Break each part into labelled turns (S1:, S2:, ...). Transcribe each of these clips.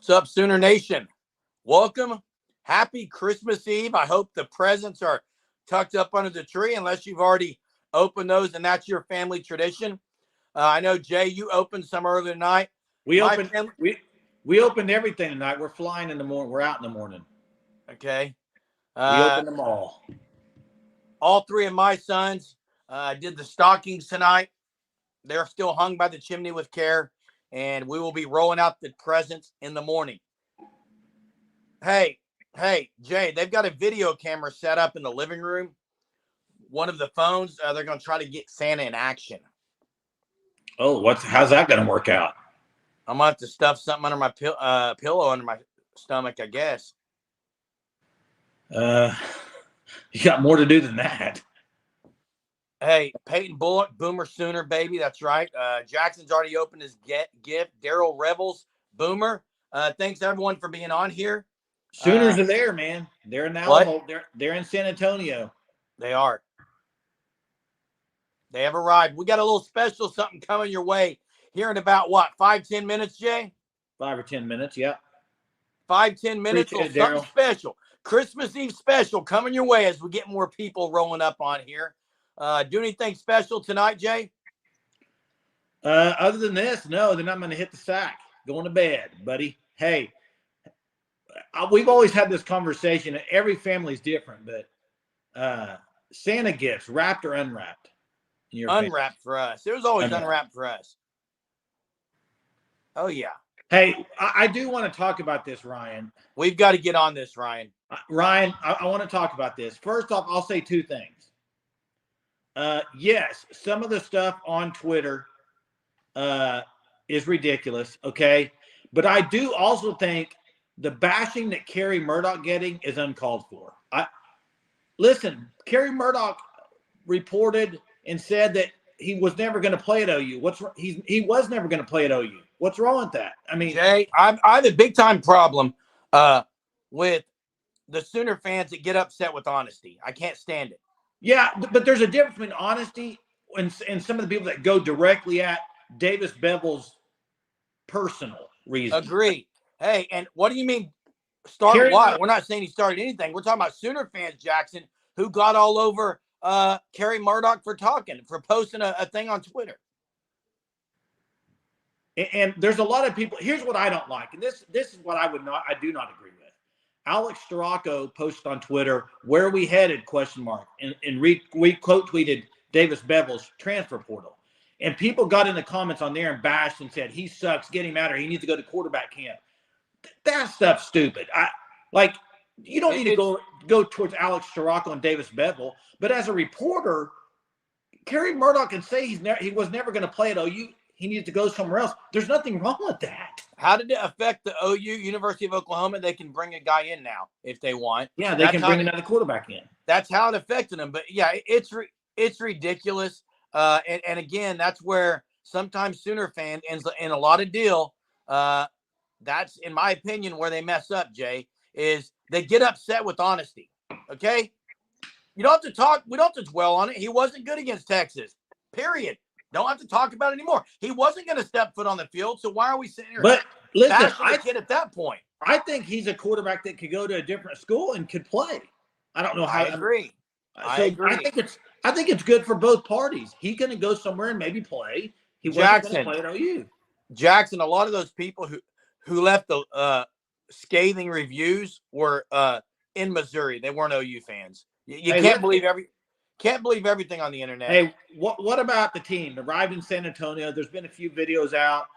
S1: What's up, Sooner Nation? Welcome. Happy Christmas Eve. I hope the presents are tucked up under the tree, unless you've already opened those and that's your family tradition. I know, Jay, you opened some earlier tonight.
S2: We opened everything tonight. We're flying in the morning. We're out in the morning.
S1: Okay.
S2: We opened them all.
S1: All three of my sons did the stockings tonight. They're still hung by the chimney with care, and we will be rolling out the presents in the morning. Hey, Jay, they've got a video camera set up in the living room. One of the phones, they're going to try to get Santa in action.
S2: Oh, how's that going to work out?
S1: I'm going to have to stuff something under my pillow under my stomach, I guess.
S2: You got more to do than that.
S1: Hey, Peyton Bullock, Boomer Sooner, baby. That's right. Jackson's already opened his gift. Daryl Revels, Boomer. Thanks, everyone, for being on here.
S2: Sooners are there, man. They're in Alamo. They're in San Antonio.
S1: They are. They have arrived. We got a little special something coming your way here in about, 5-10 minutes, Jay?
S2: 5 or 10 minutes, yeah.
S1: 5-10 minutes,
S2: Appreciate
S1: or something special. Christmas Eve special coming your way as we get more people rolling up on here. Do anything special tonight, Jay?
S2: Other than this, no, then I'm going to hit the sack. Going to bed, buddy. Hey, we've always had this conversation. Every family's different, but Santa gifts, wrapped or unwrapped?
S1: Unwrapped for us. It was always unwrapped for us. Oh, yeah.
S2: Hey, I do want to talk about this, Ryan.
S1: We've got to get on this, Ryan.
S2: Ryan, I want to talk about this. First off, I'll say two things. Yes, some of the stuff on Twitter is ridiculous, okay? But I do also think the bashing that Kerry Murdoch getting is uncalled for. Listen, Kerry Murdoch reported and said that he was never going to play at OU. He was never going to play at OU. What's wrong with that? I mean,
S1: Jay, I have a big time problem with the Sooner fans that get upset with honesty. I can't stand it.
S2: Yeah, but there's a difference between honesty and some of the people that go directly at Davis Bevel's personal reasons.
S1: Agree. Hey, and what do you mean start what? We're not saying he started anything. We're talking about Sooner fans, Jackson, who got all over Kerry Murdoch for posting a thing on Twitter.
S2: And there's a lot of people. Here's what I don't like, and this is what I do not agree with. Alex Storako posted on Twitter, "Where are we headed?" ? And we quote tweeted Davis Bevel's transfer portal, and people got in the comments on there and bashed and said he sucks, get him out, or he needs to go to quarterback camp. That stuff's stupid. You don't need to go towards Alex Storako and Davis Bevel, but as a reporter, Kerry Murdoch can say he was never going to play at OU. He needs to go somewhere else. There's nothing wrong with that.
S1: How did it affect the OU, University of Oklahoma? They can bring a guy in now if they want.
S2: Yeah, they can bring another quarterback in.
S1: That's how it affected them. But, yeah, it's ridiculous. And again, that's where sometimes Sooner fan ends in a lot of deal. That's, in my opinion, where they mess up, Jay, is they get upset with honesty, okay? You don't have to talk. We don't have to dwell on it. He wasn't good against Texas, period. Don't have to talk about it anymore. He wasn't going to step foot on the field, so why are we sitting here?
S2: But listen,
S1: kid at that point.
S2: I think he's a quarterback that could go to a different school and could play. I don't know how.
S1: I agree.
S2: I think it's good for both parties. He's going to go somewhere and maybe play. He wasn't going to play at OU.
S1: Jackson, a lot of those people who left the scathing reviews were in Missouri. They weren't OU fans. You can't believe everything on the internet.
S2: Hey, what about the team? Arrived in San Antonio. There's been a few videos out.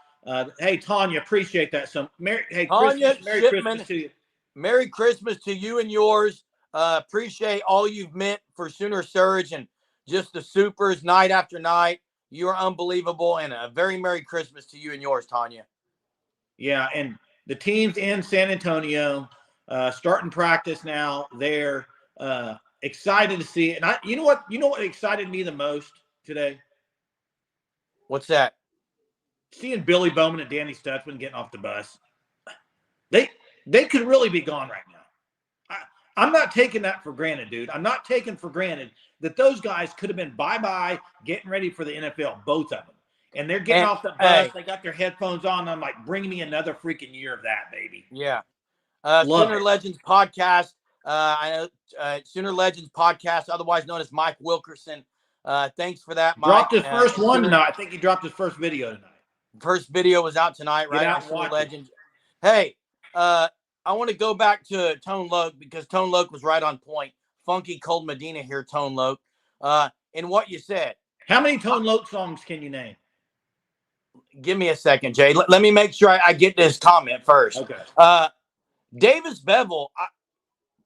S2: Hey, Tanya, appreciate that. Merry Christmas to you.
S1: Merry Christmas to you and yours. Appreciate all you've meant for Sooner Surge and just the Supers night after night. You are unbelievable, and a very Merry Christmas to you and yours, Tanya.
S2: Yeah, and the team's in San Antonio, starting practice now. They're excited to see it. And you know what excited me the most today?
S1: What's that?
S2: Seeing Billy Bowman and Danny Stutzman getting off the bus. They could really be gone right now. I'm not taking that for granted, dude. I'm not taking for granted that those guys could have been bye-bye, getting ready for the NFL, both of them. and they're getting off the bus.
S1: Hey,
S2: They got their headphones on. I'm like, bring me another freaking year of that, baby.
S1: yeah.
S2: Love
S1: Sooner
S2: it.
S1: Legends podcast. I know Sooner Legends podcast, otherwise known as Mike Wilkerson. Thanks for that, Mike.
S2: Dropped his first one
S1: Sooner,
S2: tonight. I think he dropped his first video tonight.
S1: first video was out tonight,
S2: Get
S1: right?
S2: out
S1: On
S2: and
S1: Sooner
S2: watch
S1: Legends. Hey, I want to go back to Tone Loc because Tone Loc was right on point. Funky Cold Medina here, Tone Loc. And what you said.
S2: How many Tone Loc songs can you name?
S1: Give me a second, Jay. Let me make sure I get this comment first.
S2: Okay.
S1: Davis Bevel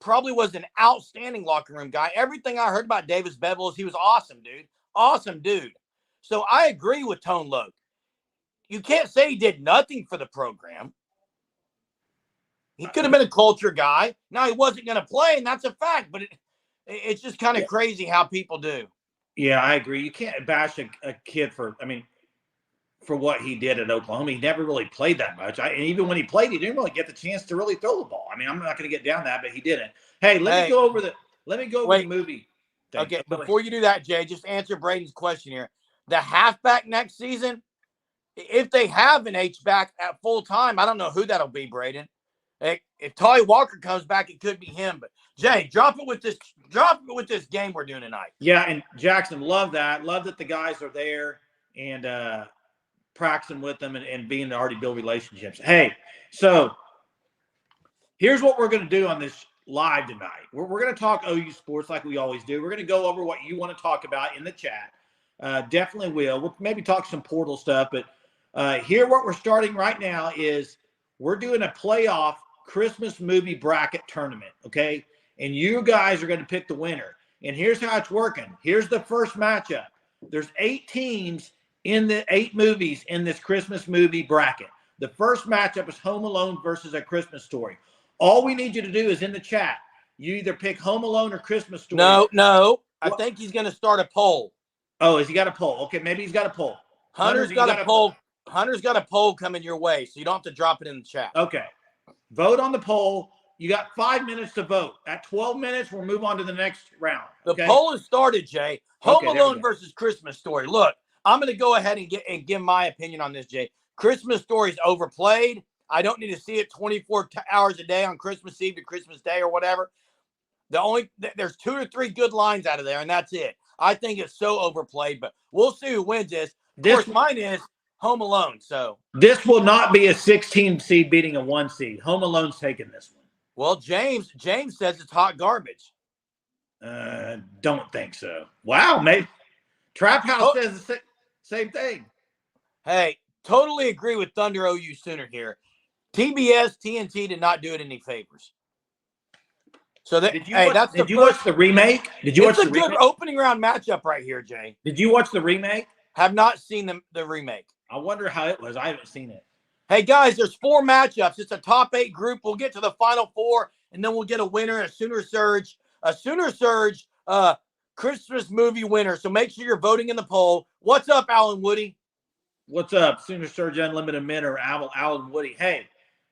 S1: probably was an outstanding locker room guy. Everything I heard about Davis Bevel is he was awesome, dude. Awesome dude. So I agree with Tone Loc. You can't say he did nothing for the program. He could have been a culture guy. Now he wasn't going to play, and that's a fact. But it's just kind of crazy how people do.
S2: Yeah, I agree. You can't bash a kid for what he did at Oklahoma. He never really played that much. And even when he played, he didn't really get the chance to really throw the ball. I mean, I'm not going to get down that, but he didn't. Hey, let me go over the movie thing.
S1: Okay, before you do that, Jay, just answer Braden's question here. The halfback next season, if they have an H-back at full time, I don't know who that'll be, Braden. If Tolly Walker comes back, it could be him. But Jay, drop it with this game we're doing tonight.
S2: Yeah, and Jackson, love that. Love that the guys are there and practicing with them and being to already build relationships. Hey, so here's what we're going to do on this live tonight. We're going to talk OU sports like we always do. We're going to go over what you want to talk about in the chat. Definitely will. We'll maybe talk some portal stuff, but here what we're starting right now is we're doing a playoff Christmas movie bracket tournament, okay? And you guys are going to pick the winner. And here's how it's working. Here's the first matchup. There's 8 teams in the 8 movies in this Christmas movie bracket. The first matchup is Home Alone versus A Christmas Story. All we need you to do is in the chat. You either pick Home Alone or Christmas Story.
S1: No. I think he's going to start a poll.
S2: Oh, has he got a poll? Okay, maybe he's got a poll.
S1: Hunter's got a poll. Hunter's got a poll coming your way, so you don't have to drop it in the chat.
S2: Okay. Vote on the poll. You got 5 minutes to vote. At 12 minutes, we'll move on to the next round. Okay?
S1: The poll has started, Jay. Home Alone versus Christmas Story. Look, I'm going to go ahead and give my opinion on this, Jay. Christmas Story is overplayed. I don't need to see it 24 hours a day on Christmas Eve to Christmas Day or whatever. There's 2 or 3 good lines out of there, and that's it. I think it's so overplayed, but we'll see who wins this. Of course, mine is Home Alone. So
S2: this will not be a 16 seed beating a 1 seed. Home Alone's taking this one.
S1: Well, James says it's hot garbage.
S2: Don't think so. Wow, mate. Trap House says the same thing.
S1: Hey, totally agree with Thunder OU Sooner here. TBS, TNT did not do it any favors. So did you
S2: watch the remake? Did you watch the remake?
S1: It's a good opening round matchup right here, Jay.
S2: Did you watch the remake?
S1: Have not seen the remake.
S2: I wonder how it was. I haven't seen it.
S1: Hey, guys, there's 4 matchups. It's a top 8 group. We'll get to the final 4, and then we'll get a winner, a Sooner Surge Christmas movie winner. So make sure you're voting in the poll. What's up, Alan Woody?
S2: What's up, Sooner Surge Unlimited Men or Alan Woody? Hey,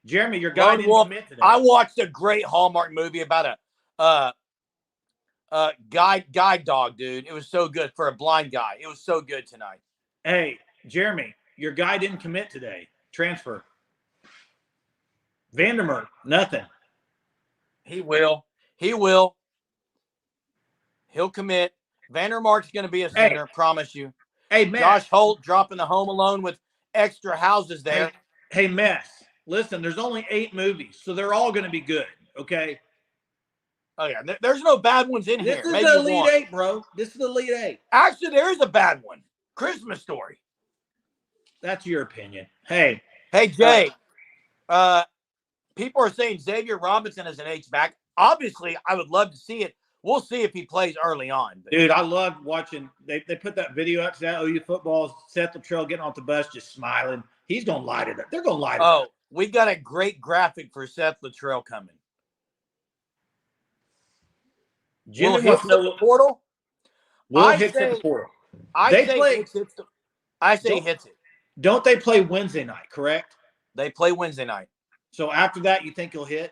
S2: Jeremy, your guy didn't commit today.
S1: I watched a great Hallmark movie about a guide dog, dude. It was so good for a blind guy. It was so good tonight.
S2: Hey, Jeremy, your guy didn't commit today. Transfer. Vandermeer, nothing.
S1: He will. He'll commit. Vandermark's going to be a center, promise you.
S2: Hey, Matt.
S1: Josh Holt dropping the Home Alone with extra houses there.
S2: Hey, Mess. Listen, there's only 8 movies, so they're all going to be good, okay?
S1: Oh, yeah. There's no bad ones in here.
S2: This is the Elite 8, bro. This is the Elite 8.
S1: Actually, there is a bad one. Christmas Story.
S2: That's your opinion. Hey,
S1: Jay. People are saying Xavier Robinson is an H-back. Obviously, I would love to see it. We'll see if he plays early on.
S2: But. Dude, I love watching. They put that video out to that OU football. Seth Luttrell getting off the bus, just smiling. He's going to light it up. They're going to light it up.
S1: Oh, we got a great graphic for Seth Luttrell coming.
S2: Jimmy wants to know the portal. Will hit the portal.
S1: I say he hits it.
S2: Don't they play Wednesday night, correct?
S1: They play Wednesday night.
S2: So after that, you think he'll hit?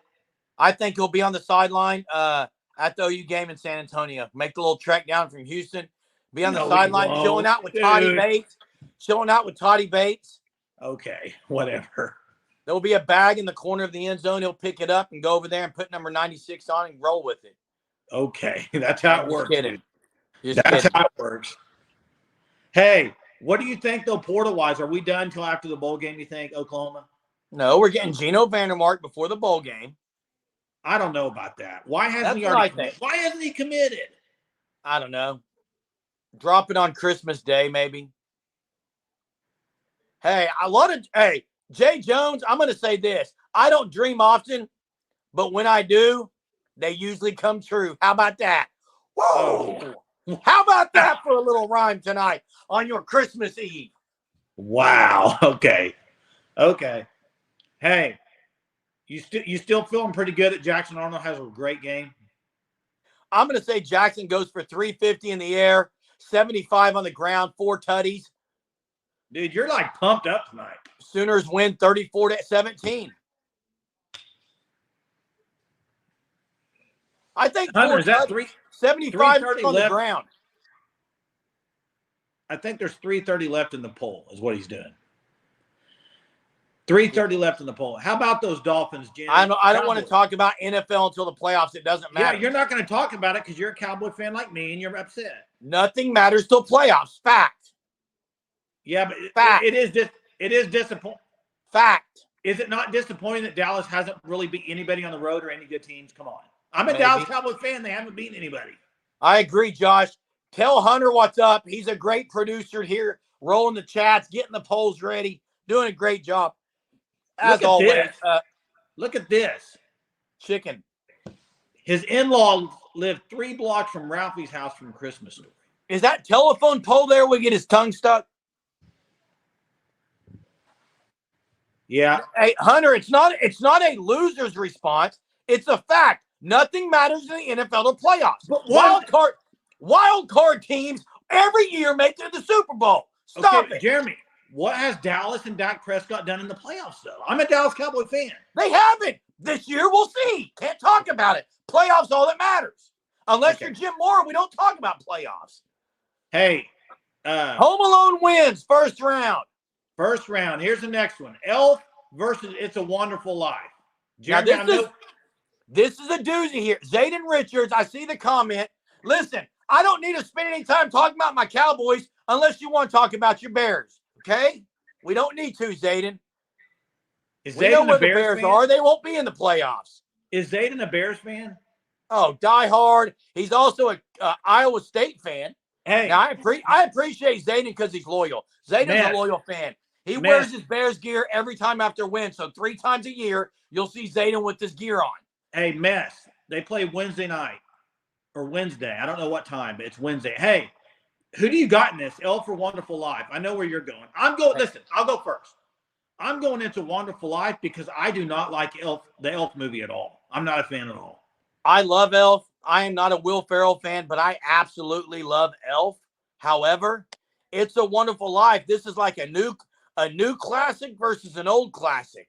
S1: I think he'll be on the sideline at the OU game in San Antonio. Make the little trek down from Houston. Be on the sideline chilling out with Toddy Bates. chilling out with Toddy Bates.
S2: Okay, whatever.
S1: There will be a bag in the corner of the end zone. He'll pick it up and go over there and put number 96 on and roll with it.
S2: Okay, that's how
S1: I'm
S2: it
S1: just
S2: works,
S1: kidding.
S2: dude.
S1: Just
S2: That's
S1: kidding.
S2: how it works. Hey, what do you think, though, portal-wise? Are we done until after the bowl game, you think, Oklahoma?
S1: No, we're getting Geno Vandermark before the bowl game.
S2: I don't know about that. Why hasn't
S1: That's
S2: he
S1: what
S2: already
S1: I
S2: committed?
S1: think.
S2: Why hasn't he committed?
S1: I don't know. Drop it on Christmas Day, maybe. Hey, Jay Jones, I'm going to say this. I don't dream often, but when I do, they usually come true. How about that? Whoa!
S2: Oh.
S1: How about that for a little rhyme tonight on your Christmas Eve?
S2: Wow. Okay. Hey, you still feeling pretty good that Jackson Arnold has a great game?
S1: I'm going to say Jackson goes for 350 in the air, 75 on the ground, 4 tutties.
S2: Dude, you're like pumped up tonight.
S1: Sooners win 34-17. I think
S2: Hunter,
S1: 4
S2: is that
S1: tutties, 75 on the ground.
S2: I think there's 3:30 left in the poll is what he's doing. 3:30 left in the poll. How about those Dolphins, Jim?
S1: I don't want to talk about NFL until the playoffs. It doesn't matter.
S2: Yeah, you're not going to talk about it because you're a Cowboy fan like me and you're upset.
S1: Nothing matters till playoffs. Fact.
S2: Yeah, but
S1: Fact.
S2: it is disappointing.
S1: Fact.
S2: Is it not disappointing that Dallas hasn't really beat anybody on the road or any good teams? Come on. I'm a Dallas Cowboy fan. They haven't beaten anybody.
S1: I agree, Josh. Tell Hunter what's up. He's a great producer here, rolling the chats, getting the polls ready, doing a great job. As always.
S2: Look at this.
S1: Chicken.
S2: His in-law lived 3 blocks from Ralphie's house from Christmas Story.
S1: Is that telephone pole there where we get his tongue stuck?
S2: Yeah.
S1: Hey, Hunter, it's not a loser's response. It's a fact. Nothing matters in the NFL to playoffs.
S2: But
S1: wild card teams every year make it to the Super Bowl. Stop it.
S2: Jeremy, what has Dallas and Dak Prescott done in the playoffs, though? I'm a Dallas Cowboy fan.
S1: They haven't. This year, we'll see. Can't talk about it. Playoffs, all that matters. Unless you're Jim Moore, we don't talk about playoffs.
S2: Hey.
S1: Home Alone wins first round.
S2: First round. Here's the next one. Elf versus It's a Wonderful Life.
S1: Jeremy, now, this is a doozy here. Zayden Richards, I see the comment. Listen, I don't need to spend any time talking about my Cowboys unless you want to talk about your Bears, okay? We don't need to, Zayden. We know where the Bears are. They won't be in the playoffs.
S2: Is Zayden a Bears fan?
S1: Oh, die hard. He's also a Iowa State fan.
S2: Hey,
S1: now, I appreciate Zayden because he's loyal. Zayden's a loyal fan. He wears his Bears gear every time after win. So 3 times a year, you'll see Zayden with his gear on.
S2: Hey, Mess, they play Wednesday night or Wednesday. I don't know what time, but it's Wednesday. Hey, who do you got in this? Elf or Wonderful Life? I know where you're going. Listen, I'll go first. I'm going into Wonderful Life because I do not like the Elf movie at all. I'm not a fan at all.
S1: I love Elf. I am not a Will Ferrell fan, but I absolutely love Elf. However, It's a Wonderful Life. This is like a new classic versus an old classic.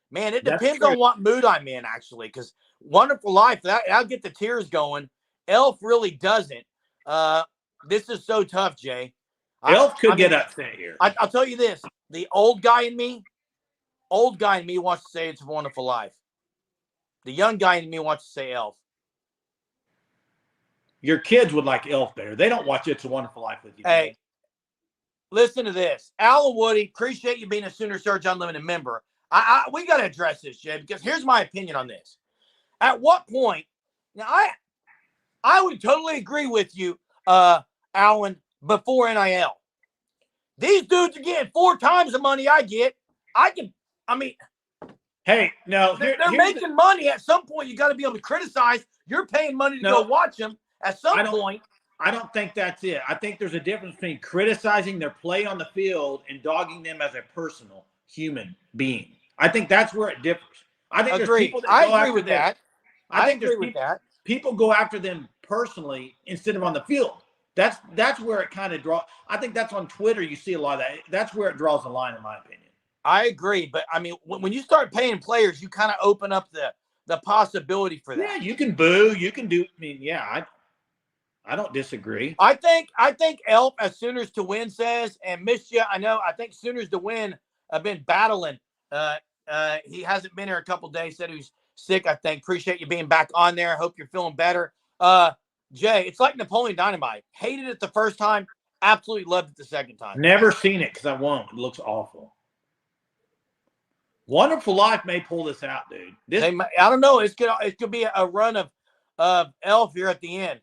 S1: Man, it depends on what mood I'm in, actually, because Wonderful Life, I'll get the tears going. Elf really doesn't. This is so tough, Jay.
S2: Elf could get upset here.
S1: I'll tell you this. The old guy in me wants to say It's a Wonderful Life. The young guy in me wants to say Elf.
S2: Your kids would like Elf better. They don't watch It's a Wonderful Life with you.
S1: Hey, listen to this. Alan Woody, appreciate you being a Sooner Surge Unlimited member. We got to address this, Jay, because here's my opinion on this. At what point, now I would totally agree with you, Alan, before NIL. These dudes are getting 4 times the money I get.
S2: Hey, no,
S1: they're making money. At some point, you got to be able to criticize. You're paying money to go watch them. At some point.
S2: I don't think that's it. I think there's a difference between criticizing their play on the field and dogging them as a personal human being. I think that's where it differs. I think there's people that go
S1: I agree with that.
S2: I think there's people go after them personally instead of on the field. That's where it kind of draws. I think that's on Twitter. You see a lot of that. That's where it draws the line, in my opinion.
S1: I agree, but I mean, when you start paying players, you kind of open up the possibility for that.
S2: Yeah, you can boo. You can do. I mean, yeah. I don't disagree.
S1: I think Elf as Sooners to win says, and missed you. I know. I think Sooners to win have been battling. Uh, he hasn't been here a couple days. Said he was sick. I think. Appreciate you being back on there. Hope you're feeling better. Jay, it's like Napoleon Dynamite. Hated it the first time. Absolutely loved it the second time.
S2: Never seen it because I won't. It looks awful. Wonderful Life may pull this out, dude.
S1: I don't know. It could be a run of Elf here at the end.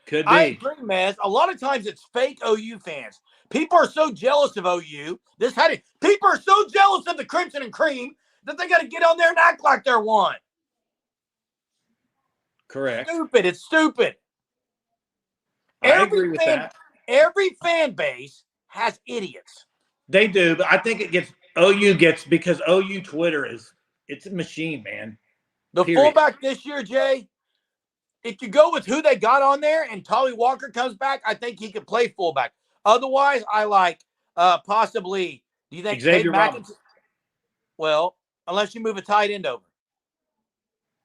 S2: Could be.
S1: I agree, Mez. A lot of times it's fake OU fans. People are so jealous of OU. People are so jealous of the Crimson and Cream that they got to get on there and act like they're one.
S2: Correct.
S1: Stupid. It's stupid.
S2: I agree with that.
S1: Every fan base has idiots.
S2: They do, but I think OU gets because OU Twitter it's a machine, man.
S1: The fullback this year, Jay, if you go with who they got on there and Tolly Walker comes back, I think he could play fullback. Otherwise, I like possibly. Do you think
S2: Xavier Robinson?
S1: Well, unless you move a tight end over.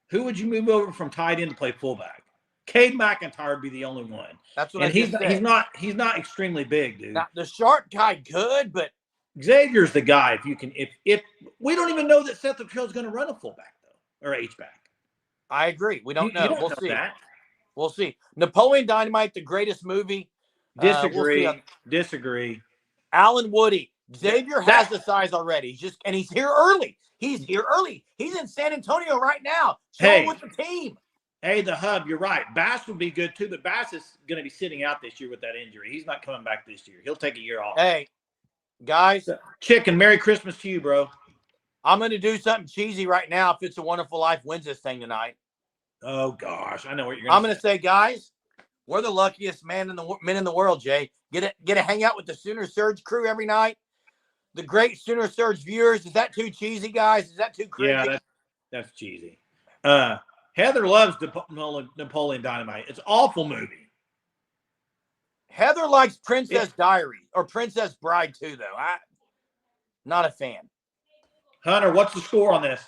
S2: Who would you move over from tight end to play fullback? Cade McIntyre would be the only one.
S1: That's what
S2: and he's not extremely big, dude.
S1: Now, the short guy good, but
S2: Xavier's the guy. If we don't even know that Seth Patrell's going to run a fullback though or H-back.
S1: I agree. We don't know.
S2: We'll see. That.
S1: We'll see. Napoleon Dynamite, the greatest movie.
S2: Disagree. Disagree.
S1: Alan Woody. Xavier has the size already. He's here early. He's in San Antonio right now. Chilling with the team.
S2: Hey, the Hub, you're right. Bass would be good too, but Bass is going to be sitting out this year with that injury. He's not coming back this year. He'll take a year off.
S1: Hey, guys.
S2: Chicken, Merry Christmas to you, bro.
S1: I'm going to do something cheesy right now if It's a Wonderful Life wins this thing tonight.
S2: Oh, gosh. I know what you're going to say.
S1: I'm going to say, guys, we're the luckiest men in the world, Jay. Get to hang out with the Sooner Surge crew every night. The great Sooner Surge viewers. Is that too cheesy, guys? Is that too crazy?
S2: Yeah, that's cheesy. Heather loves Napoleon Dynamite. It's an awful movie.
S1: Heather likes Princess Diary or Princess Bride too, though. Not a fan.
S2: Hunter, what's the score on this?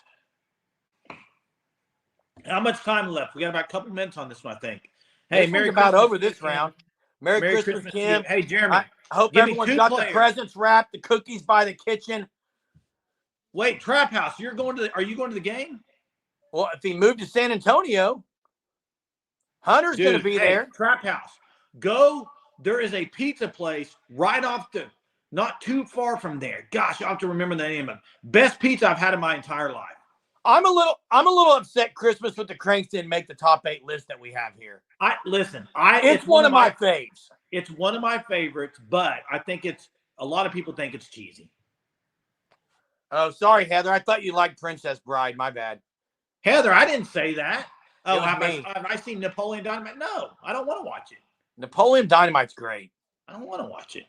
S2: How much time left? We got about a couple minutes on this one, I think. Hey,
S1: Merry Christmas about over this round. Merry Christmas, Kim.
S2: Hey, Jeremy.
S1: I hope everyone's got the presents wrapped, the cookies by the kitchen.
S2: Wait, Trap House, are you going to the game?
S1: Well, if he moved to San Antonio, Hunter's going to be there.
S2: Trap House. Go. There is a pizza place right not too far from there. Gosh, I have to remember the name of it. Best pizza I've had in my entire life.
S1: I'm a little upset Christmas with the Cranks didn't make the top 8 list that we have here.
S2: It's
S1: one of my faves.
S2: It's one of my favorites, but I think a lot of people think it's cheesy.
S1: Oh, sorry, Heather. I thought you liked Princess Bride. My bad.
S2: Heather, I didn't say that. Oh, have
S1: I
S2: seen Napoleon Dynamite? No, I don't want to watch it.
S1: Napoleon Dynamite's great.
S2: I don't want to watch it.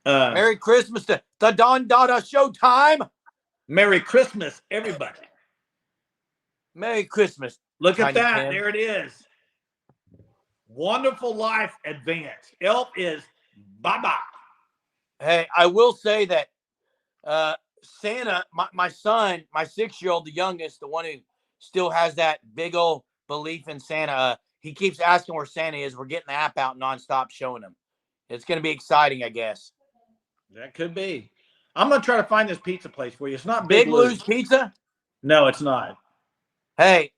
S1: Merry Christmas to the Don Dada Showtime.
S2: Merry Christmas, everybody.
S1: Merry Christmas.
S2: Look at that. Tim. There it is. Wonderful Life Advance. Elf is bye-bye.
S1: Hey, I will say that Santa, my son, my 6-year-old, the youngest, the one who still has that big old belief in Santa, he keeps asking where Santa is. We're getting the app out nonstop showing him. It's going to be exciting, I guess.
S2: That could be. I'm going to try to find this pizza place for you. It's not
S1: Big Lou's Pizza?
S2: No, it's not.
S1: Hey,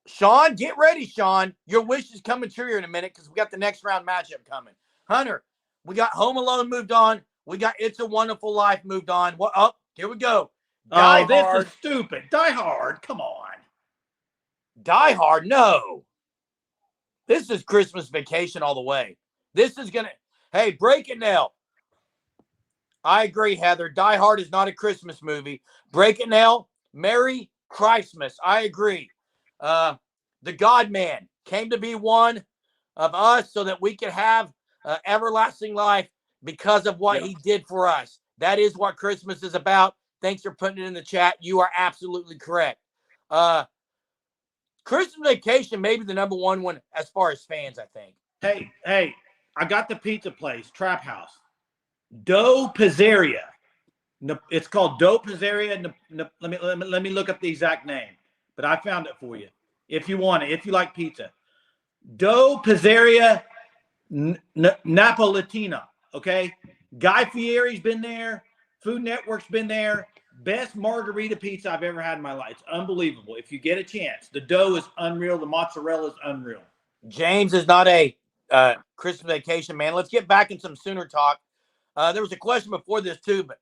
S1: Sean, get ready, Sean. Your wish is coming true here in a minute because we got the next round matchup coming. Hunter, we got Home Alone moved on. We got It's a Wonderful Life moved on. What? Oh, here we go.
S2: This is stupid. Die Hard. Come on.
S1: Die Hard? No. This is Christmas Vacation all the way. This is going to... Hey, break it now. I agree, Heather. Die Hard is not a Christmas movie. Break it now. Merry Christmas. I agree. The God Man came to be one of us so that we could have everlasting life because of what he did for us. That is what Christmas is about. Thanks for putting it in the chat. You are absolutely correct. Christmas Vacation may be the number one as far as fans, I think.
S2: Hey, I got the pizza place, Trap House. Dough Pizzeria. It's called Dough Pizzeria. Let me look up the exact name, but I found it for you. If you want it, if you like pizza. Dough Pizzeria Napolitana. Okay, Guy Fieri's been there. Food Network's been there. Best margarita pizza I've ever had in my life. It's unbelievable. If you get a chance, the dough is unreal. The mozzarella is unreal.
S1: James is not a Christmas vacation man. Let's get back in some Sooner talk. There was a question before this too, but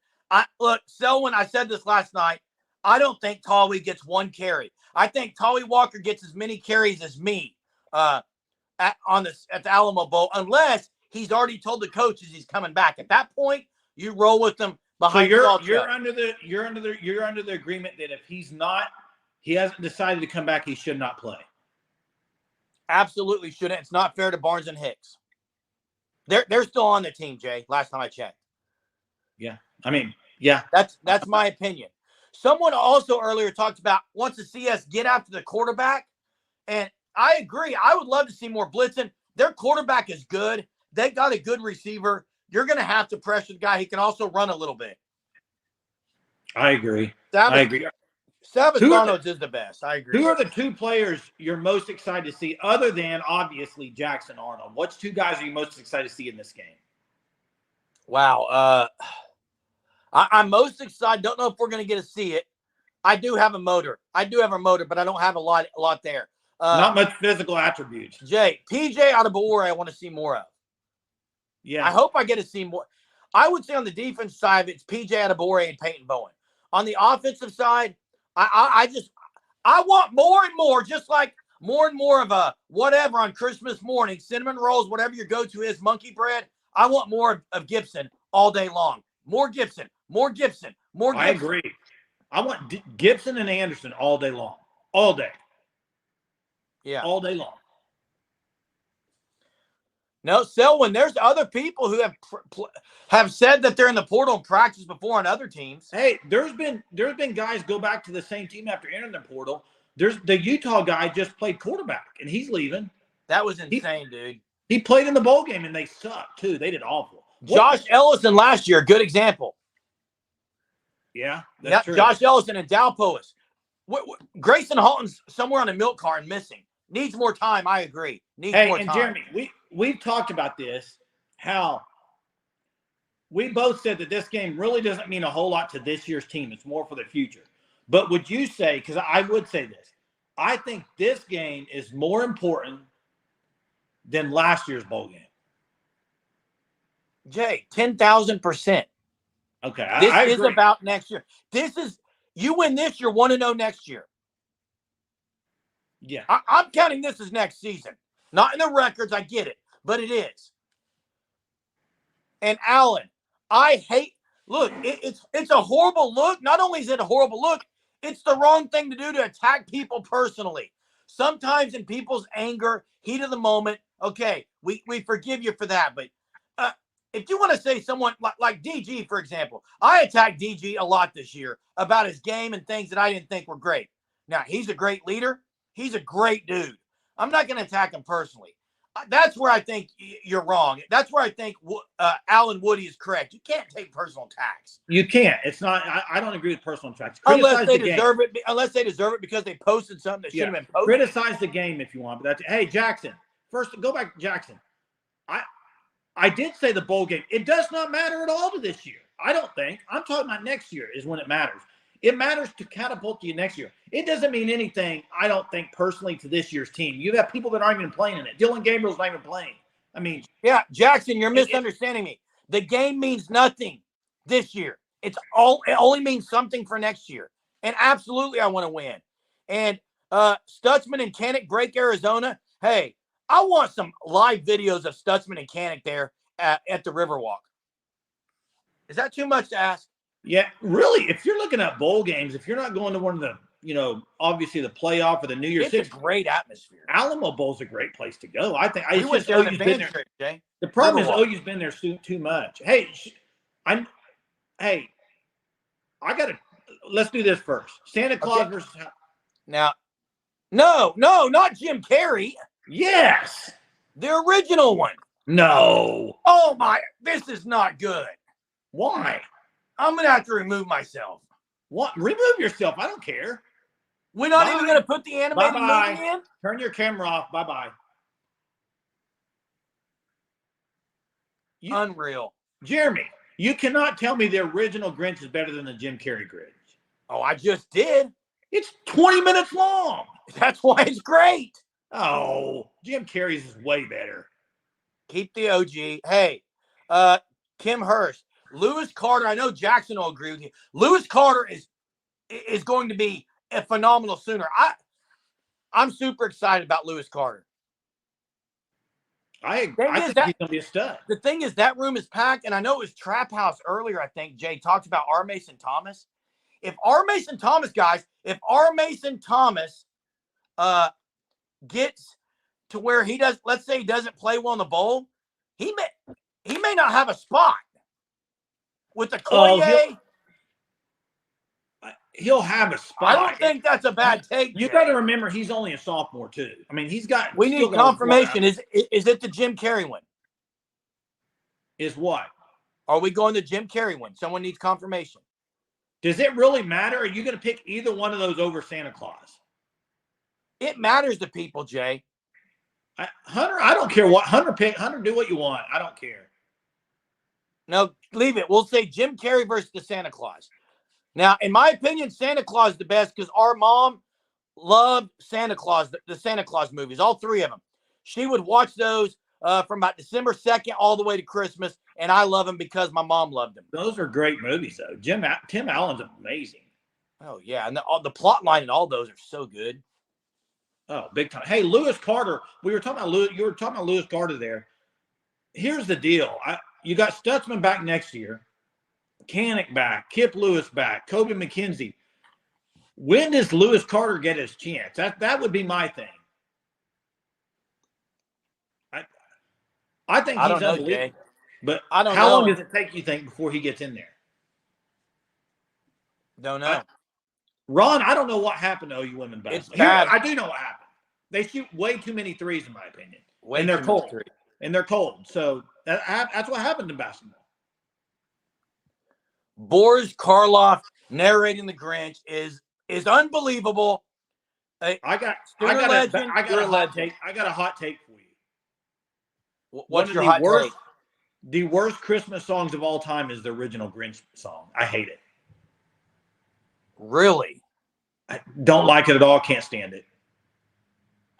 S1: Selwyn, I said this last night. I don't think Talley gets one carry. I think Talley Walker gets as many carries as me at the Alamo Bowl, unless he's already told the coaches he's coming back. At that point, you roll with them behind.
S2: So you're under the agreement that if he hasn't decided to come back, he should not play.
S1: Absolutely shouldn't. It's not fair to Barnes and Hicks. They're still on the team, Jay. Last time I checked.
S2: Yeah, I mean, yeah,
S1: that's my opinion. Someone also earlier talked about wants to see us get after the quarterback, and I agree. I would love to see more blitzing. Their quarterback is good. They got a good receiver. You're going to have to pressure the guy. He can also run a little bit.
S2: I agree.
S1: Savage Darnold is the best. I agree.
S2: Who are the two players you're most excited to see, other than obviously Jackson Arnold? What's two guys are you most excited to see in this game?
S1: Wow. I'm most excited. Don't know if we're going to get to see it. I do have a motor, but I don't have a lot there.
S2: Not much physical attributes.
S1: Jay, PJ Adebawore, I want to see more of.
S2: Yeah.
S1: I hope I get to see more. I would say on the defense side, it's PJ Adebawore and Peyton Bowen. On the offensive side, I want more and more, just like more and more of a whatever on Christmas morning, cinnamon rolls, whatever your go-to is, monkey bread. I want more of Gibson all day long. More Gibson. I
S2: agree. I want Gibson and Anderson all day long. All day.
S1: Yeah.
S2: All day long.
S1: No, Selwyn, there's other people who have said that they're in the portal and practice before on other teams.
S2: Hey, there's been guys go back to the same team after entering the portal. There's the Utah guy just played quarterback, and he's leaving.
S1: That was insane, dude.
S2: He played in the bowl game, and they sucked, too. They did awful.
S1: Josh Ellison last year, good example.
S2: Yeah, that's true.
S1: Josh Ellison and Dalpois. Grayson Halton's somewhere on a milk carton missing. Needs more time, I agree. Needs more time.
S2: Jeremy, we've talked about this, how we both said that this game really doesn't mean a whole lot to this year's team. It's more for the future. But would you say, because I would say this, I think this game is more important than last year's bowl game.
S1: Jay, 10,000%.
S2: Okay.
S1: This is about next year. You win this, you're 1-0 next year.
S2: Yeah.
S1: I'm counting this as next season. Not in the records, I get it, but it is. And Allen, it's a horrible look. Not only is it a horrible look, it's the wrong thing to do to attack people personally. Sometimes in people's anger, heat of the moment, okay, we forgive you for that. But if you want to say someone like DG, for example, I attacked DG a lot this year about his game and things that I didn't think were great. Now, he's a great leader. He's a great dude. I'm not going to attack him personally. That's where I think you're wrong. That's where I think Alan Woody is correct. You can't take personal attacks.
S2: You can't. It's not. I don't agree with personal attacks.
S1: Unless they deserve it because they posted something that shouldn't have been posted.
S2: Criticize the game if you want. But hey, Jackson. First, go back to Jackson. I did say the bowl game. It does not matter at all to this year. I don't think. I'm talking about next year is when it matters. It matters to catapult you next year. It doesn't mean anything, I don't think, personally to this year's team. You have people that aren't even playing in it. Dylan Gabriel's not even playing. I mean.
S1: Yeah, Jackson, you're misunderstanding me. The game means nothing this year. It only means something for next year. And absolutely, I want to win. And Stutzman and Canick break Arizona. Hey, I want some live videos of Stutzman and Canick there at the Riverwalk. Is that too much to ask?
S2: Yeah, really, if you're looking at bowl games, if you're not going to one of the, obviously the playoff or the New Year's
S1: Six, a great atmosphere.
S2: Alamo Bowl's a great place to go. I think
S1: OU's been there. Jay.
S2: The problem is OU's been there too much. Hey, let's do this first. Santa Claus versus.
S1: Now, no, not Jim Carrey.
S2: Yes,
S1: the original one.
S2: No.
S1: Oh my, this is not good.
S2: Why?
S1: I'm going to have to remove myself.
S2: What? Remove yourself. I don't care.
S1: We're not even going to put the animated movie in?
S2: Turn your camera off. Bye-bye.
S1: Unreal.
S2: Jeremy, you cannot tell me the original Grinch is better than the Jim Carrey Grinch.
S1: Oh, I just did.
S2: It's 20 minutes long.
S1: That's why it's great.
S2: Oh, Jim Carrey's is way better.
S1: Keep the OG. Hey, Kim Hurst, Lewis Carter. I know Jackson will agree with you. Lewis Carter is going to be a phenomenal Sooner. I'm super excited about Lewis Carter.
S2: I think he's going to be a stud.
S1: The thing is, that room is packed, and I know it was Trap House earlier, I think, Jay, talked about R. Mason Thomas. If R. Mason Thomas gets to where he does, let's say he doesn't play well in the bowl, he may not have a spot. With the Collier,
S2: he'll have a spot.
S1: I don't think that's a bad take.
S2: You got to remember, he's only a sophomore too. I mean, he's got.
S1: We need confirmation. Is it the Jim Carrey one?
S2: Is what?
S1: Are we going to Jim Carrey one? Someone needs confirmation.
S2: Does it really matter? Are you going to pick either one of those over Santa Claus?
S1: It matters to people, Jay.
S2: Hunter, I don't care what Hunter pick. Hunter, do what you want. I don't care.
S1: No, leave it. We'll say Jim Carrey versus the Santa Claus. Now, in my opinion, Santa Claus is the best because our mom loved Santa Claus, the Santa Claus movies, all three of them. She would watch those from about December 2nd all the way to Christmas, and I love them because my mom loved them.
S2: Those are great movies, though. Tim Allen's amazing.
S1: Oh, yeah, and the plot line and all those are so good.
S2: Oh, big time. Hey, Lewis Carter, you were talking about Lewis Carter there. Here's the deal. You got Stutzman back next year, Canick back, Kip Lewis back, Kobe McKenzie. When does Lewis Carter get his chance? That would be my thing. I think he's unbelievable. Jay. But how long does it take, you think, before he gets in there?
S1: Don't know.
S2: Ron, I don't know what happened to OU women basketball.
S1: It's bad.
S2: I do know what happened. They shoot way too many threes, in my opinion.
S1: And they're cold.
S2: And they're cold. So that's what happened in basketball.
S1: Boris Karloff narrating the Grinch is unbelievable.
S2: I got a hot take for you.
S1: What's your hot take?
S2: The worst Christmas songs of all time is the original Grinch song. I hate it.
S1: Really?
S2: I don't like it at all. Can't stand it.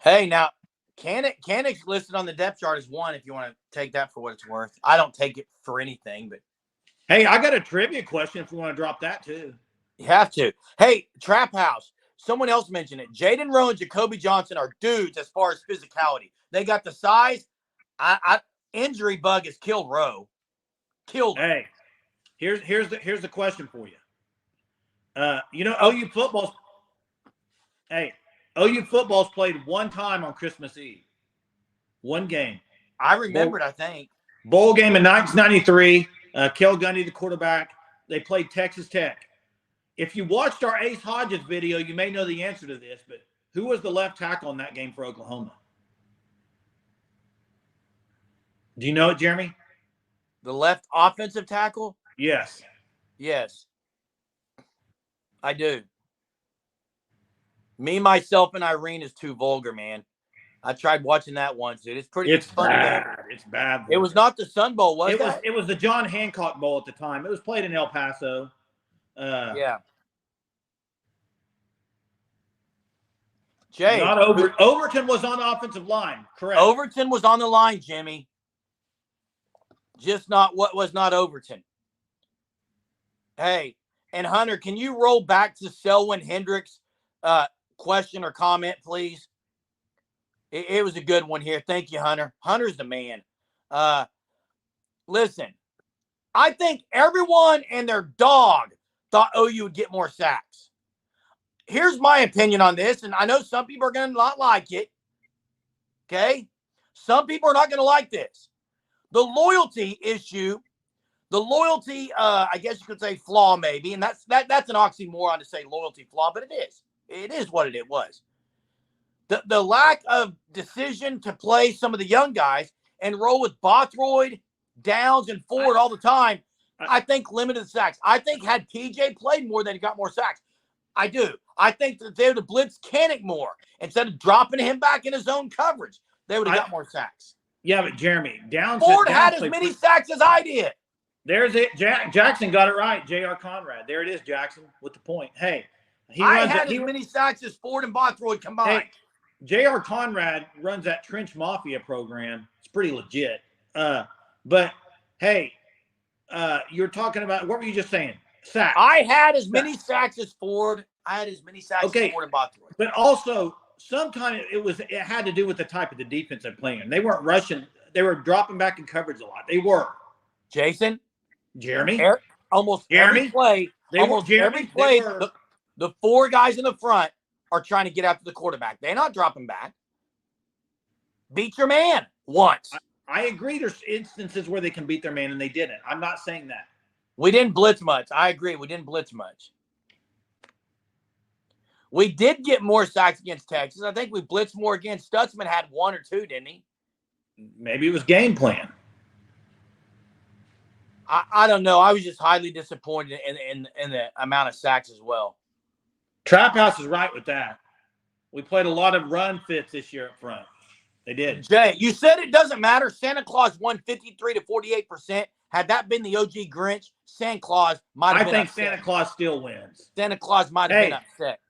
S1: Hey, now, Canick's listed on the depth chart as one if you want to take that for what it's worth. I don't take it for anything, but.
S2: Hey, I got a trivia question if you want to drop that too.
S1: You have to. Hey, Trap House. Someone else mentioned it. Jaden Rowe and Jacoby Johnson are dudes as far as physicality. They got the size. Injury bug has killed Rowe. Killed him.
S2: Hey, here's the question for you. OU football's. Hey, OU football's played one time on Christmas Eve. One game.
S1: I remembered. I think
S2: bowl game in 1993. Kel Gundy, the quarterback. They played Texas Tech. If you watched our Ace Hodges video, you may know the answer to this, but who was the left tackle in that game for Oklahoma? Do you know it, Jeremy?
S1: The left offensive tackle?
S2: Yes.
S1: Yes. I do. Me, Myself, and Irene is too vulgar, man. I tried watching that once, dude. It's funny.
S2: Bad. It's bad.
S1: It was not the Sun Bowl, was it?
S2: It was the John Hancock Bowl at the time. It was played in El Paso.
S1: Yeah. Jay.
S2: Not Overton was on the offensive line. Correct.
S1: Overton was on the line, Jimmy. Just not what was not Overton. Hey, and Hunter, can you roll back to Selwyn Hendricks' question or comment, please? It was a good one here. Thank you, Hunter. Hunter's the man. Listen, I think everyone and their dog thought OU would get more sacks. Here's my opinion on this, and I know some people are going to not like it. Okay? Some people are not going to like this. The loyalty issue, I guess you could say flaw maybe, and that's an oxymoron to say loyalty flaw, but it is. It is what it was. The lack of decision to play some of the young guys and roll with Bothroyd, Downs, and Ford all the time, I think limited sacks. I think had PJ played more, then he got more sacks. I do. I think that they would have blitzed Canick more instead of dropping him back in his own coverage. They would have got more sacks.
S2: Yeah, but Jeremy,
S1: Ford had
S2: Downs
S1: as
S2: played.
S1: many sacks as I did.
S2: There's it. Jackson got it right. J.R. Conrad. There it is, Jackson, with the point. Hey,
S1: I had as many sacks as Ford and Bothroyd combined.
S2: Hey, J.R. Conrad runs that Trench Mafia program. It's pretty legit. But hey, you're talking about, what were you just saying? Sacks.
S1: I had as many sacks as Ford. I had as many sacks as Ford and Bothroyd.
S2: But also, sometimes it had to do with the type of the defense they're playing. They weren't rushing. They were dropping back in coverage a lot. They were.
S1: Jason,
S2: Jeremy,
S1: every play, the four guys in the front are trying to get after the quarterback. They're not dropping back. Beat your man once.
S2: I agree. There's instances where they can beat their man, and they didn't. I'm not saying that.
S1: We didn't blitz much. I agree. We didn't blitz much. We did get more sacks against Texas. I think we blitzed more against Stutzman. Had one or two, didn't he?
S2: Maybe it was game plan.
S1: I don't know. I was just highly disappointed in the amount of sacks as well.
S2: Trap House is right with that. We played a lot of run fits this year up front. They did.
S1: Jay, you said it doesn't matter. Santa Claus won 53 to 48%. Had that been the OG Grinch, Santa Claus might have been upset.
S2: Santa Claus still wins.
S1: Santa Claus might have been upset.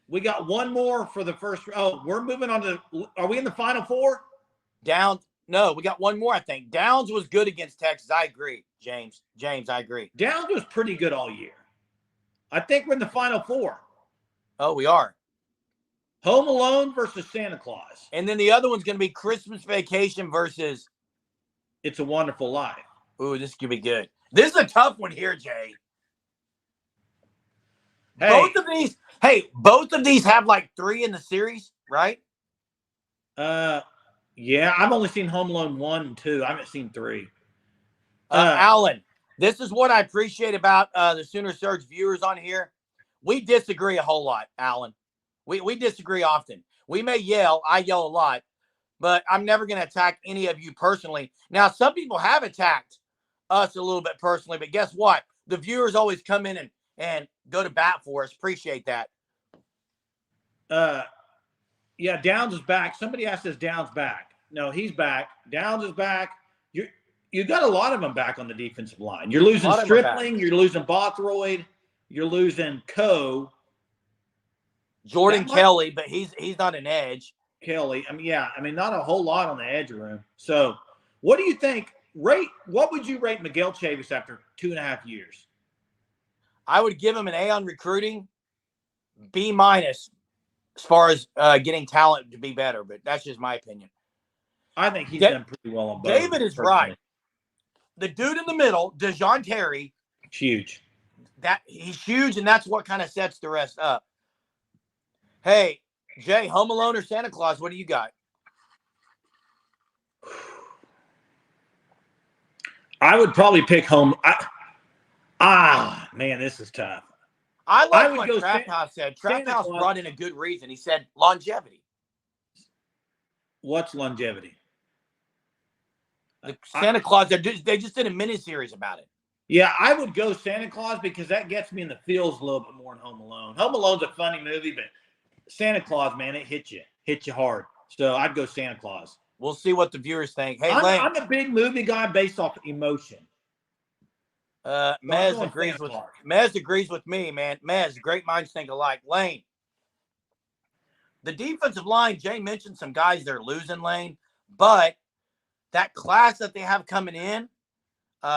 S2: We got one more for the first. Oh, we're moving on to. Are we in the Final Four?
S1: No, we got one more, I think. Downs was good against Texas. I agree, James. I agree.
S2: Downs was pretty good all year. I think we're in the Final Four.
S1: Oh, we are.
S2: Home Alone versus Santa Claus.
S1: And then the other one's going to be Christmas Vacation versus
S2: It's a Wonderful Life.
S1: Ooh, this could be good. This is a tough one here, Jay. Both of these have like 3 in the series, right?
S2: Yeah, I've only seen Home Alone 1 and 2. I haven't seen 3.
S1: Alan, this is what I appreciate about the Sooner Surge viewers on here. We disagree a whole lot, Alan. We disagree often. We may yell. I yell a lot. But I'm never going to attack any of you personally. Now, some people have attacked us a little bit personally, but guess what? The viewers always come in and go to bat for us. Appreciate that.
S2: Yeah, Downs is back. Somebody asked us Downs back. No, he's back. Downs is back. You got a lot of them back on the defensive line. You're losing Stripling. You're losing Bothroyd. You're losing
S1: Jordan Kelly, but he's not an edge.
S2: Kelly. Not a whole lot on the edge room. So what do you think? What would you rate Miguel Chavis after 2.5 years?
S1: I would give him an A on recruiting, B- as far as getting talent to be better, but that's just my opinion.
S2: I think he's done pretty well on both.
S1: David is right. The dude in the middle, DeJohn Terry,
S2: huge.
S1: He's huge, and that's what kind of sets the rest up. Hey, Jay, Home Alone or Santa Claus? What do you got?
S2: I would probably pick Home. Man, this is tough.
S1: I like what Trap House said. Trap House brought in a good reason. He said longevity.
S2: What's longevity?
S1: Santa Claus, they just did a miniseries about it.
S2: Yeah, I would go Santa Claus because that gets me in the feels a little bit more than Home Alone. Home Alone's a funny movie, but Santa Claus, man, it hits you hard. So I'd go Santa Claus.
S1: We'll see what the viewers think. Hey,
S2: I'm a big movie guy based off emotion.
S1: Mez agrees with me, man. Mez, great minds think alike. Lane, the defensive line, Jay mentioned some guys they're losing, Lane, but that class that they have coming in,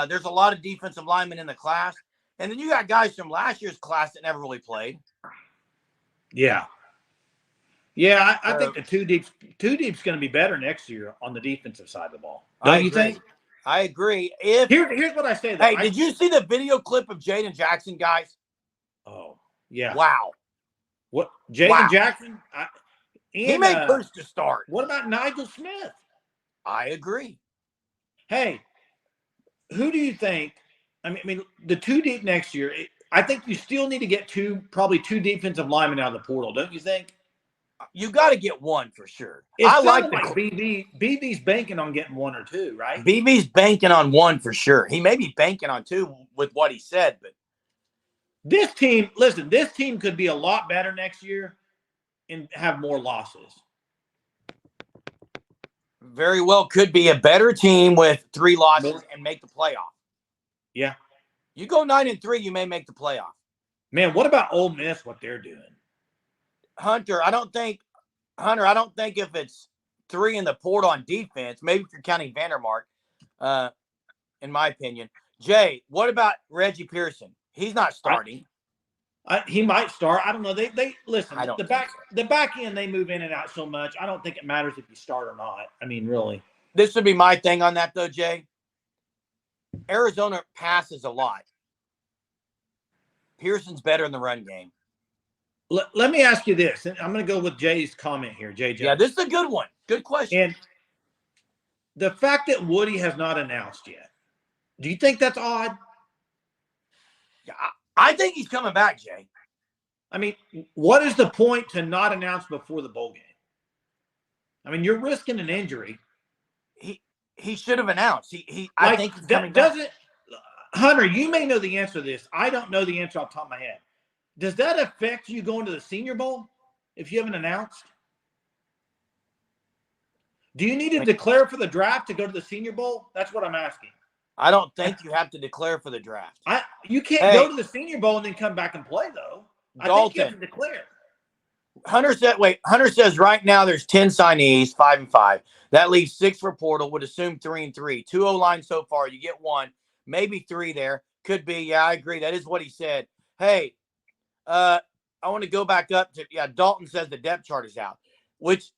S1: there's a lot of defensive linemen in the class. And then you got guys from last year's class that never really played.
S2: Yeah. Yeah, I think the two deep's going to be better next year on the defensive side of the ball. Don't you think?
S1: I agree.
S2: Here's what I say.
S1: Though. Hey, did you see the video clip of Jaden Jackson, guys?
S2: Oh, yeah.
S1: Wow.
S2: What Jaden Jackson?
S1: He made first to start.
S2: What about Nigel Smith?
S1: I agree.
S2: Hey, who do you think? I mean, the 2 deep next year. I think you still need to get probably two defensive linemen out of the portal, don't you think?
S1: You got to get one for sure.
S2: I like BB. BB's banking on getting 1 or 2, right?
S1: BB's banking on 1 for sure. He may be banking on 2 with what he said, but
S2: this team could be a lot better next year and have more losses.
S1: very well could be a better team with 3 losses and make the playoff.
S2: Yeah.
S1: You go 9-3, you may make the playoff.
S2: Man, what about Ole Miss, what they're doing?
S1: Hunter, I don't think if it's 3 in the portal on defense, maybe if you're counting Vandermark, in my opinion. Jay, what about Reggie Pearson? He's not starting.
S2: He might start. I don't know. They listen.
S1: The
S2: back end, they move in and out so much. I don't think it matters if you start or not. I mean, really.
S1: This would be my thing on that, though, Jay. Arizona passes a lot. Pearson's better in the run game.
S2: Let me ask you this. And I'm going to go with Jay's comment here. JJ.
S1: Yeah, this is a good one. Good question.
S2: And the fact that Woody has not announced yet, do you think that's odd?
S1: Yeah, I think he's coming back, Jay.
S2: I mean, what is the point to not announce before the bowl game? I mean, you're risking an injury.
S1: He should have announced. I think he's coming back.
S2: Hunter, you may know the answer to this. I don't know the answer off the top of my head. Does that affect you going to the Senior Bowl if you haven't announced? Do you need to declare for the draft to go to the Senior Bowl? That's what I'm asking.
S1: I don't think you have to declare for the draft.
S2: You can't go to the Senior Bowl and then come back and play, though.
S1: Dalton,
S2: I think you have to declare.
S1: Hunter says right now there's 10 signees, 5-5. That leaves 6 for portal, would assume 3-3. 2 O-line so far. You get 1, maybe 3 there. Could be. Yeah, I agree. That is what he said. Hey, I want to go back up to, Dalton says the depth chart is out, which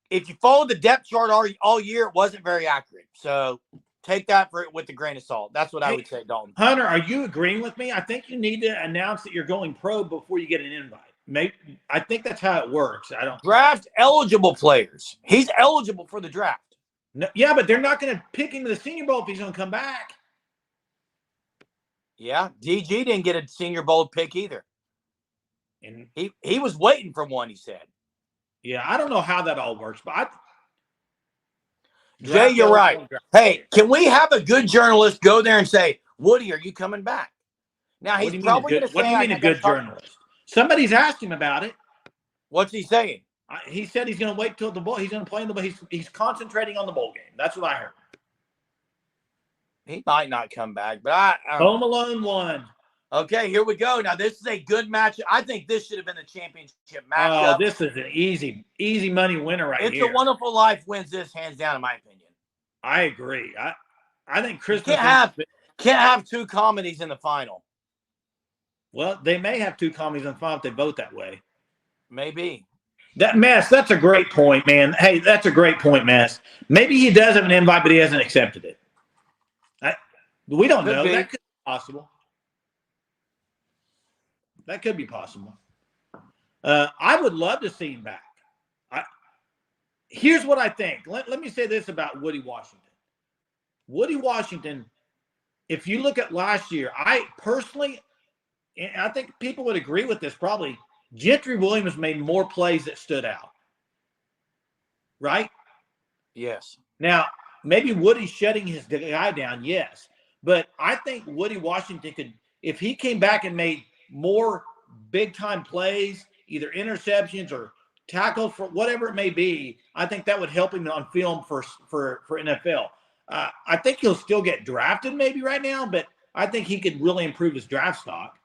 S1: if you follow the depth chart all year, it wasn't very accurate. So take that with a grain of salt. That's what I would say, Dalton.
S2: Hunter, are you agreeing with me? I think you need to announce that you're going pro before you get an invite. Maybe I think that's how it works. I don't
S1: draft eligible players. He's eligible for the draft.
S2: No, yeah, but they're not going to pick him to the Senior Bowl if he's going to come back.
S1: Yeah, DG didn't get a Senior Bowl pick either. And he was waiting for one, he said.
S2: Yeah, I don't know how that all works, but
S1: Jay, you're right. Hey, can we have a good journalist go there and say, Woody, are you coming back? Now, he's probably going to say,
S2: what do you mean a good journalist? Somebody's asked him about it.
S1: What's he saying?
S2: He said he's going to wait till the bowl. He's going to play in the bowl. He's concentrating on the bowl game. That's what I heard.
S1: He might not come back, but I
S2: Home Alone 1.
S1: Okay, here we go. Now, this is a good match. I think this should have been the championship matchup.
S2: Oh, this is an easy money winner right here.
S1: It's a Wonderful Life wins this, hands down, in my opinion.
S2: I agree. I think Christmas
S1: can't have 2 comedies in the final.
S2: Well, they may have 2 comedies in the final if they vote that way.
S1: Maybe.
S2: That's a great point, man. Hey, that's a great point, Mess. Maybe he does have an invite, but he hasn't accepted it. We don't know. That could be possible. That could be possible. I would love to see him back. Here's what I think. Let me say this about Woody Washington. Woody Washington, if you look at last year, I personally, and I think people would agree with this probably, Gentry Williams made more plays that stood out. Right?
S1: Yes.
S2: Now, maybe Woody's shutting his guy down, yes. But I think Woody Washington could, if he came back and made more big-time plays, either interceptions or tackles for whatever it may be, I think that would help him on film for NFL. I think he'll still get drafted maybe right now, but I think he could really improve his draft stock.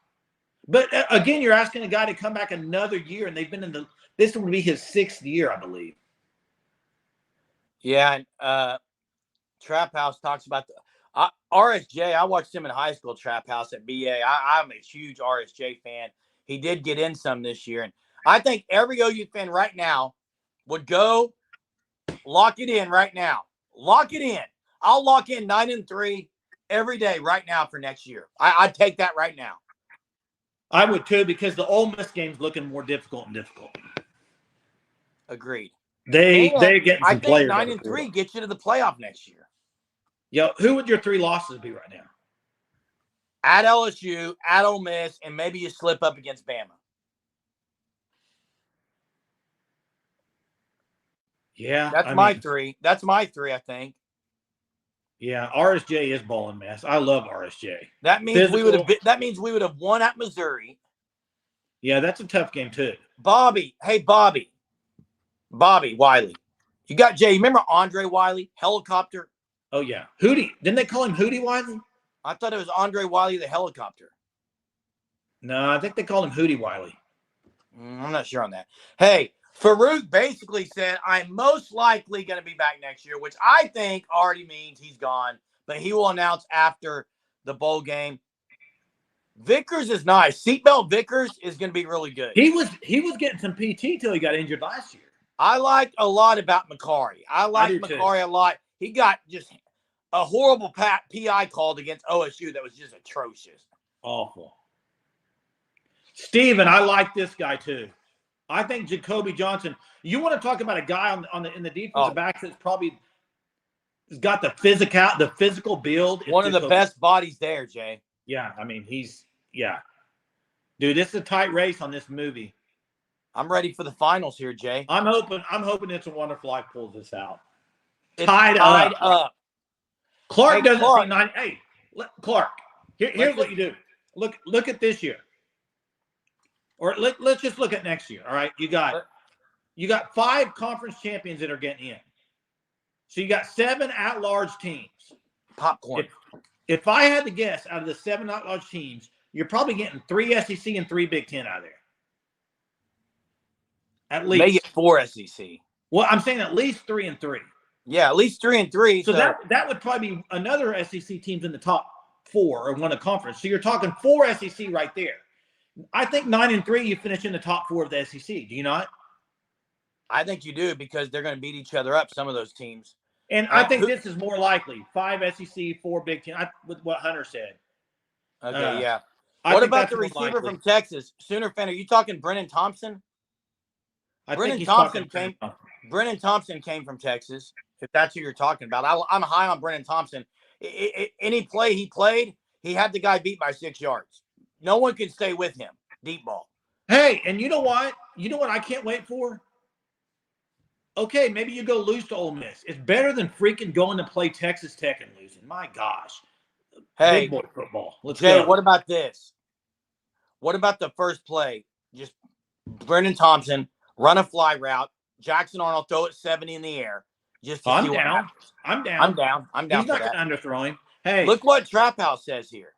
S2: But again, you're asking a guy to come back another year, and they've been this would be his 6th year, I believe.
S1: Yeah, and Trap House talks about RSJ. I watched him in high school, Trap House at BA. I'm a huge RSJ fan. He did get in some this year. And I think every OU fan right now would go lock it in right now. Lock it in. I'll lock in 9-3 every day right now for next year. I'd take that right now.
S2: I would too, because the Ole Miss game's looking more difficult and difficult.
S1: Agreed.
S2: They're getting some players.
S1: I think 9-3 gets you to the playoff next year.
S2: Yo, who would your 3 losses be right now?
S1: At LSU, at Ole Miss, and maybe you slip up against Bama.
S2: Yeah.
S1: That's my 3. That's my 3, I think.
S2: Yeah, RSJ is balling, Mess. I love RSJ.
S1: That means we would have won at Missouri.
S2: Yeah, that's a tough game too.
S1: Bobby Wiley. You got Jay. Remember Andre Wiley, helicopter?
S2: Oh yeah, Hootie. Didn't they call him Hootie Wiley?
S1: I thought it was Andre Wiley, the helicopter.
S2: No, I think they called him Hootie Wiley.
S1: I'm not sure on that. Hey, Farouk basically said, I'm most likely going to be back next year, which I think already means he's gone, but he will announce after the bowl game. Vickers is nice. Seatbelt Vickers is going to be really good.
S2: He was getting some PT till he got injured last year.
S1: I liked a lot about Macari. I like Macari a lot. He got just a horrible PI called against OSU that was just atrocious.
S2: Awful. Steven, I like this guy too. I think Jacoby Johnson. You want to talk about a guy in the defensive backs that's probably has got the physical build.
S1: One of the best bodies there, Jay.
S2: Yeah, I mean dude, this is a tight race on this movie.
S1: I'm ready for the finals here, Jay.
S2: I'm hoping It's a Wonderful Life pulls this out.
S1: It's tied up.
S2: Clark doesn't see 9. Hey, Clark. Here's what you do. Look at this year. Or let's just look at next year. All right. You got 5 conference champions that are getting in. So you got 7 at-large teams.
S1: Popcorn.
S2: If I had to guess, out of the 7 at-large teams, you're probably getting 3 SEC and 3 Big Ten out of there. At least.
S1: Maybe 4 SEC.
S2: Well, I'm saying at least 3 and 3.
S1: Yeah, at least 3 and 3.
S2: So that would probably be another SEC teams in the top 4 or won a conference. So you're talking 4 SEC right there. I think 9 and 3, you finish in the top 4 of the SEC. Do you not?
S1: I think you do because they're going to beat each other up, some of those teams.
S2: And I think this is more likely. 5 SEC, 4 Big Ten, with what Hunter said.
S1: Okay, yeah. What about the receiver from Texas? Sooner fan, are you talking Brennan Thompson? Brennan Thompson came from Texas, if that's who you're talking about. I'm high on Brennan Thompson. Any play he played, he had the guy beat by 6 yards. No one can stay with him. Deep ball.
S2: Hey, and you know what? You know what I can't wait for? Okay, maybe you go lose to Ole Miss. It's better than freaking going to play Texas Tech and losing. My gosh.
S1: Hey,
S2: big boy football. Let's
S1: Jay,
S2: go.
S1: what about this? What about the first play? Just Brennan Thompson run a fly route. Jackson Arnold throw it 70 in the air. Just to see what happens.
S2: I'm down.
S1: He's
S2: not going to underthrow him. Hey,
S1: look what Trap House says here.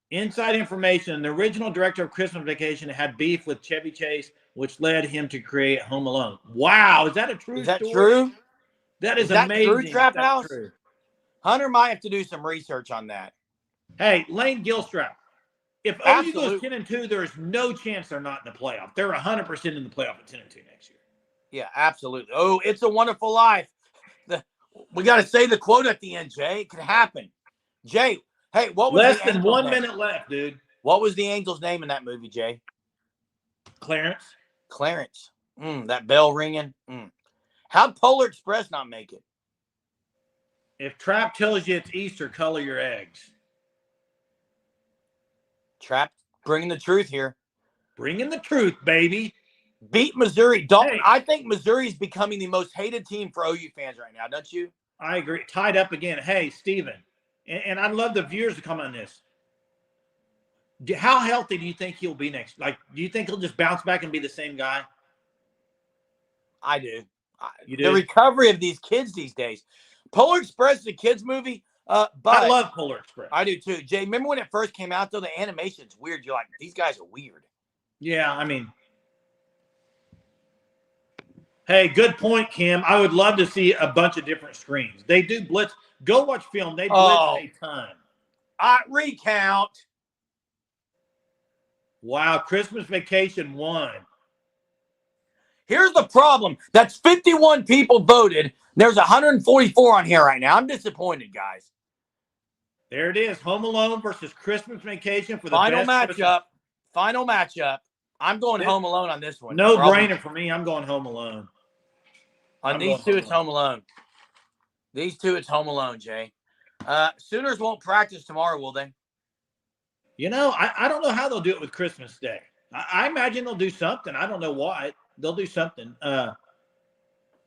S2: Inside information: the original director of Christmas Vacation had beef with Chevy Chase, which led him to create Home Alone. Wow, is that a true story?
S1: Is that true?
S2: That is amazing.
S1: True, Trap House? True? Hunter might have to do some research on that.
S2: Hey, Lane Gilstrap. If OU goes 10-2, there is no chance they're not in the playoff. They're 100% in the playoff at 10-2 next year.
S1: Yeah, absolutely. Oh, It's a Wonderful Life. We got to say the quote at the end, Jay. It could happen. Jay, hey, what was
S2: less than 1 minute left, dude?
S1: What was the angel's name in that movie, Jay?
S2: Clarence.
S1: That bell ringing. How'd Polar Express not make it?
S2: If Trap tells you it's Easter, color your eggs.
S1: Trap bringing the truth here.
S2: Bringing the truth, baby.
S1: Beat Missouri. Hey. I think Missouri is becoming the most hated team for OU fans right now, don't you?
S2: I agree. Tied up again. Hey, Steven, and I'd love the viewers to comment on this. How healthy do you think he'll be next? Like, do you think he'll just bounce back and be the same guy?
S1: I do.
S2: You do?
S1: The recovery of these kids these days. Polar Express is a kids movie. But
S2: I love Polar Express.
S1: I do too. Jay, remember when it first came out, though? The animation's weird. You're like, these guys are weird.
S2: Yeah, I mean. Hey, good point, Kim. I would love to see a bunch of different screens. They do blitz. Go watch film. They blitz a ton.
S1: Recount.
S2: Wow, Christmas Vacation won.
S1: Here's the problem. That's 51 people voted. There's 144 on here right now. I'm disappointed, guys.
S2: There it is. Home Alone versus Christmas Vacation for the
S1: final matchup. Final matchup. I'm going Home Alone on this one.
S2: No brainer for me. I'm going Home Alone.
S1: On these two, it's Home Alone. These two, it's Home Alone, Jay. Sooners won't practice tomorrow, will they?
S2: You know, I don't know how they'll do it with Christmas Day. I imagine they'll do something. I don't know why. They'll do something.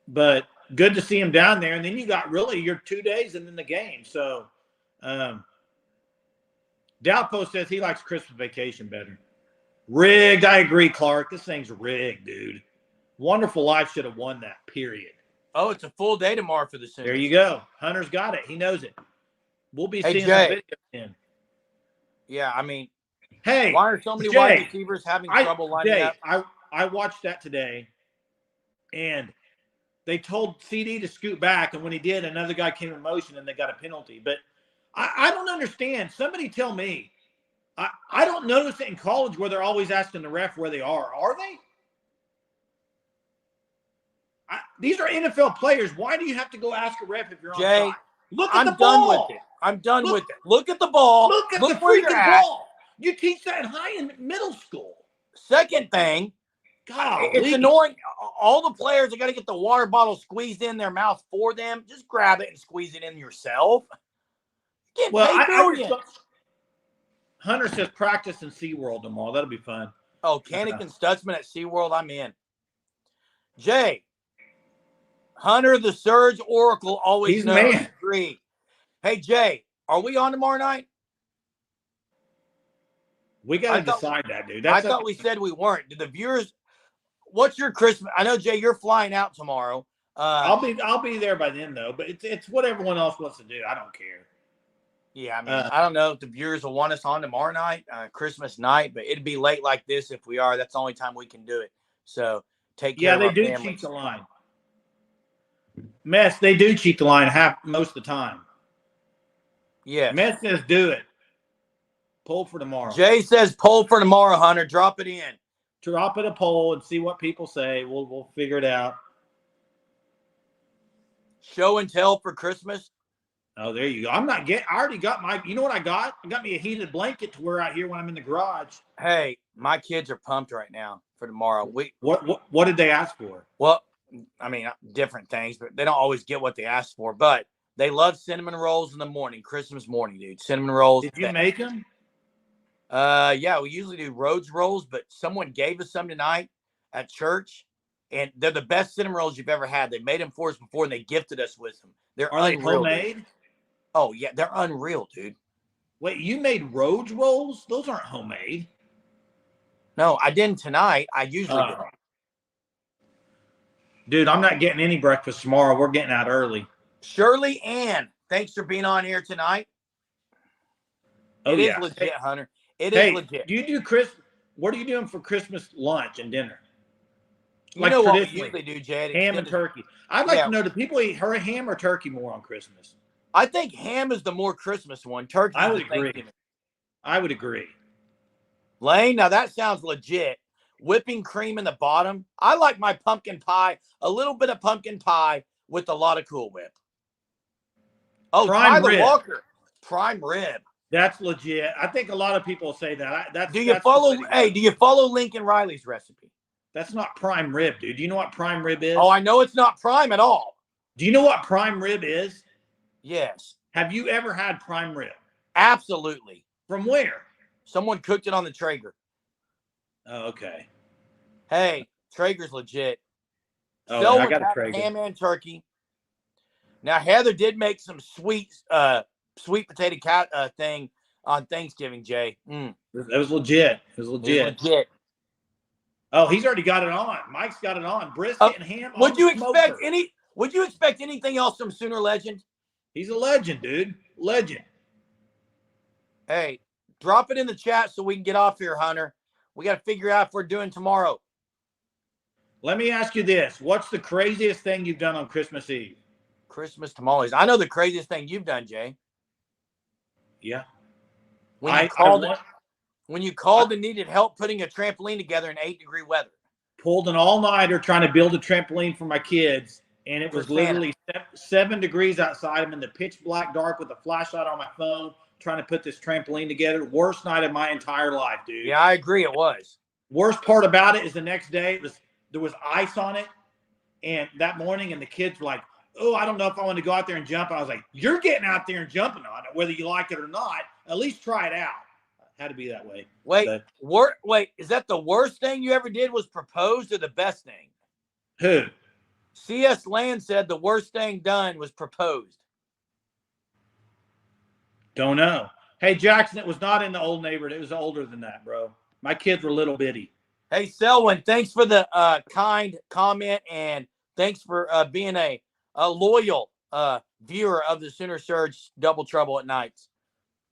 S2: But good to see them down there. And then you got really your 2 days and then the game. So Dalpo says he likes Christmas Vacation better. Rigged. I agree, Clark. This thing's rigged, dude. Wonderful Life should have won that, period.
S1: Oh, it's a full day tomorrow for the Sooners.
S2: There you go. Hunter's got it. He knows it. We'll be seeing
S1: Jay.
S2: some videos in.
S1: Yeah, I mean,
S2: hey,
S1: why are so many
S2: Jay,
S1: wide receivers having trouble lining
S2: Jay,
S1: up?
S2: I watched that today, and they told CD to scoot back, and when he did, another guy came in motion, and they got a penalty. But I don't understand. Somebody tell me. I don't notice it in college where they're always asking the ref where they are. Are they? These are NFL players. Why do you have to go ask a ref if you're on
S1: Jay,
S2: side? Look at the
S1: done
S2: ball.
S1: with it. I'm done with it. Look at the ball.
S2: Look at the
S1: where you're
S2: freaking
S1: at.
S2: ball. You teach that in high and middle school.
S1: Second thing,
S2: God,
S1: it's annoying. All the players, they got to get the water bottle squeezed in their mouth for them. Just grab it and squeeze it in yourself. Get paid billions.
S2: Hunter says practice in SeaWorld tomorrow. That'll be fun.
S1: Oh, Kannick and Stutzman at SeaWorld, I'm in. Jay, Hunter the Surge Oracle always knows. Agree. Hey, Jay, are we on tomorrow night?
S2: We got to decide that, dude.
S1: I thought we said we weren't. Did the viewers? What's your Christmas? I know, Jay, you're flying out tomorrow.
S2: I'll be there by then, though. But it's what everyone else wants to do. I don't care.
S1: Yeah, I mean, I don't know if the viewers will want us on tomorrow night, Christmas night, but it'd be late like this if we are. That's the only time we can do it. So take care.
S2: Yeah, they do cheat the line. Mess, they do cheat the line most of the time.
S1: Yeah.
S2: Mess says do it. Poll for tomorrow.
S1: Jay says poll for tomorrow, Hunter. Drop it in.
S2: Drop it a poll and see what people say. We'll figure it out.
S1: Show and tell for Christmas.
S2: Oh, there you go. I already got my, you know what I got? I got me a heated blanket to wear out here when I'm in the garage.
S1: Hey, my kids are pumped right now for tomorrow.
S2: What did they ask for?
S1: Well, I mean, different things, but they don't always get what they ask for. But they love cinnamon rolls in the morning, Christmas morning, dude. Cinnamon rolls.
S2: Did you make them?
S1: Yeah, we usually do Rhodes rolls, but someone gave us some tonight at church, and they're the best cinnamon rolls you've ever had. They made them for us before, and they gifted us with them.
S2: Are they homemade?
S1: Dude. Oh, yeah, they're unreal, dude.
S2: Wait, you made Rhodes rolls? Those aren't homemade.
S1: No, I didn't tonight. I usually do.
S2: Dude, I'm not getting any breakfast tomorrow. We're getting out early.
S1: Shirley Ann, thanks for being on here tonight. It is legit, Hunter. It is legit.
S2: Do you do what are you doing for Christmas lunch and dinner?
S1: You know what we usually do, Jay?
S2: Ham and turkey. I'd like to know, do people eat ham or turkey more on Christmas?
S1: I think ham is the more Christmas one. Turkey.
S2: I would agree.
S1: Lane, now that sounds legit. Whipping cream in the bottom. I like my pumpkin pie, a little bit of pumpkin pie with a lot of Cool Whip. Oh, Tyler Walker. Prime rib.
S2: That's legit. I think a lot of people say that.
S1: Do you follow Lincoln Riley's recipe?
S2: That's not prime rib, dude. Do you know what prime rib is?
S1: Oh, I know it's not prime at all.
S2: Do you know what prime rib is?
S1: Yes.
S2: Have you ever had prime rib?
S1: Absolutely.
S2: From where?
S1: Someone cooked it on the Traeger.
S2: Oh, okay.
S1: Hey, Traeger's legit.
S2: Oh, I got a Traeger.
S1: Ham and turkey. Now, Heather did make some sweet potato thing on Thanksgiving, Jay.
S2: That was legit. It was legit. Oh, he's already got it on. Mike's got it on. Brisket and ham.
S1: Would you expect anything else from Sooner Legend?
S2: He's a legend, dude. Legend.
S1: Hey, drop it in the chat so we can get off here, Hunter. We got to figure out if we're doing tomorrow.
S2: Let me ask you this. What's the craziest thing you've done on Christmas Eve?
S1: Christmas tamales. I know the craziest thing you've done, Jay.
S2: Yeah.
S1: When you called and needed help putting a trampoline together in 8-degree weather.
S2: Pulled an all-nighter trying to build a trampoline for my kids, and it was literally 7 degrees outside. I'm in the pitch black dark with a flashlight on my phone trying to put this trampoline together. Worst night of my entire life, dude.
S1: Yeah, I agree. It was.
S2: Worst part about it is the next day there was ice on it, and that morning, and the kids were like, "Oh, I don't know if I want to go out there and jump." I was like, "You're getting out there and jumping on it, whether you like it or not. At least try it out." Had to be that way.
S1: Wait, is that the worst thing you ever did was propose, or the best thing?
S2: Who?
S1: C.S. Land said the worst thing done was proposed.
S2: Don't know. Hey, Jackson, it was not in the old neighborhood. It was older than that, bro. My kids were little bitty.
S1: Hey, Selwyn, thanks for the kind comment, and Thanks for being a loyal viewer of the Sooner Surge Double Trouble at Nights.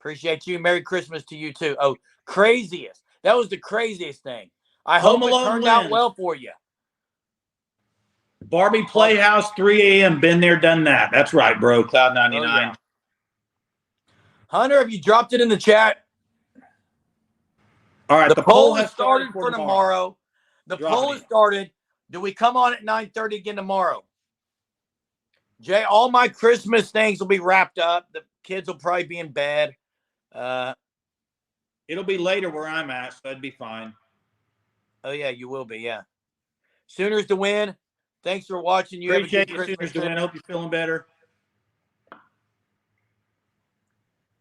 S1: Appreciate you. Merry Christmas to you too. Oh, craziest. That was the craziest thing. I
S2: Home
S1: hope it
S2: Alone
S1: turned out
S2: wins.
S1: well for you.
S2: Barbie Playhouse, 3 a.m. Been there, done that. That's right, bro. Cloud 99.
S1: Oh, yeah. Hunter, have you dropped it in the chat?
S2: All right,
S1: The
S2: the
S1: poll
S2: has
S1: is started for tomorrow. The poll is started. Do we come on at 9:30 again tomorrow? Jay, all my Christmas things will be wrapped up. The kids will probably be in bed.
S2: It'll be later where I'm at, so that'd be fine.
S1: Oh, yeah, you will be, yeah. Sooners to win. Thanks for watching. You
S2: Appreciate
S1: have a good
S2: you,
S1: Christmas.
S2: Sooners to win. Hope you're feeling better.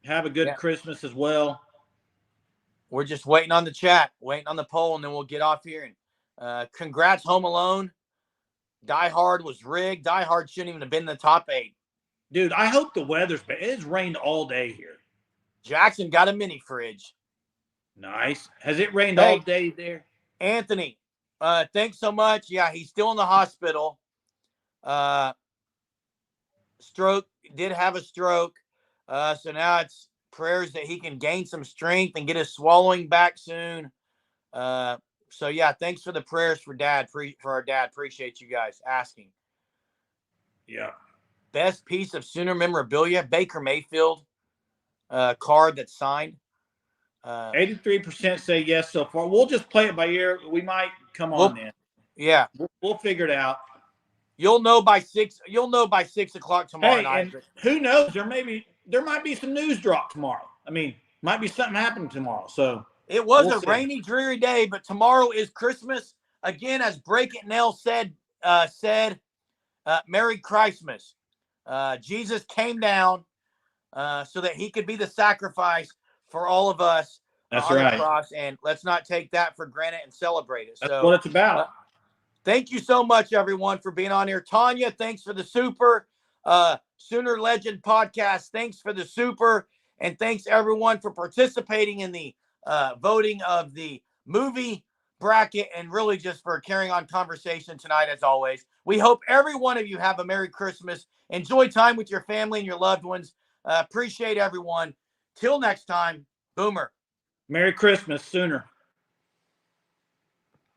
S2: Have a good Christmas as well.
S1: We're just waiting on the chat, waiting on the poll, and then we'll get off here. And congrats, Home Alone. Die Hard was rigged. Die Hard shouldn't even have been in the top 8.
S2: Dude, I hope the weather's bad. It's rained all day here.
S1: Jackson got a mini fridge.
S2: Nice. Has it rained all day there?
S1: Anthony, thanks so much. Yeah, he's still in the hospital. Stroke, did have a stroke. So now it's prayers that he can gain some strength and get his swallowing back soon. So yeah, thanks for the prayers for Dad, for our dad. Appreciate you guys asking.
S2: Yeah.
S1: Best piece of Sooner memorabilia, Baker Mayfield card that's signed.
S2: 83% say yes so far. We'll just play it by ear. We might come on then.
S1: Yeah.
S2: We'll figure it out.
S1: You'll know by 6 o'clock tomorrow night.
S2: And who knows? There might be some news drop tomorrow. I mean, might be something happening tomorrow. So
S1: it was a rainy, dreary day, but tomorrow is Christmas. Again, as Break It Nell said, Merry Christmas. Jesus came down so that he could be the sacrifice for all of us.
S2: That's
S1: on
S2: right.
S1: The cross, and let's not take that for granted and celebrate it.
S2: That's what it's about.
S1: Thank you so much, everyone, for being on here. Tanya, thanks for the super. Sooner Legend podcast, thanks for the super. And thanks, everyone, for participating in the voting of the movie bracket and really just for carrying on conversation tonight, as always. We hope every one of you have a Merry Christmas. Enjoy time with your family and your loved ones. Appreciate everyone. Till next time, Boomer.
S2: Merry Christmas, Sooner.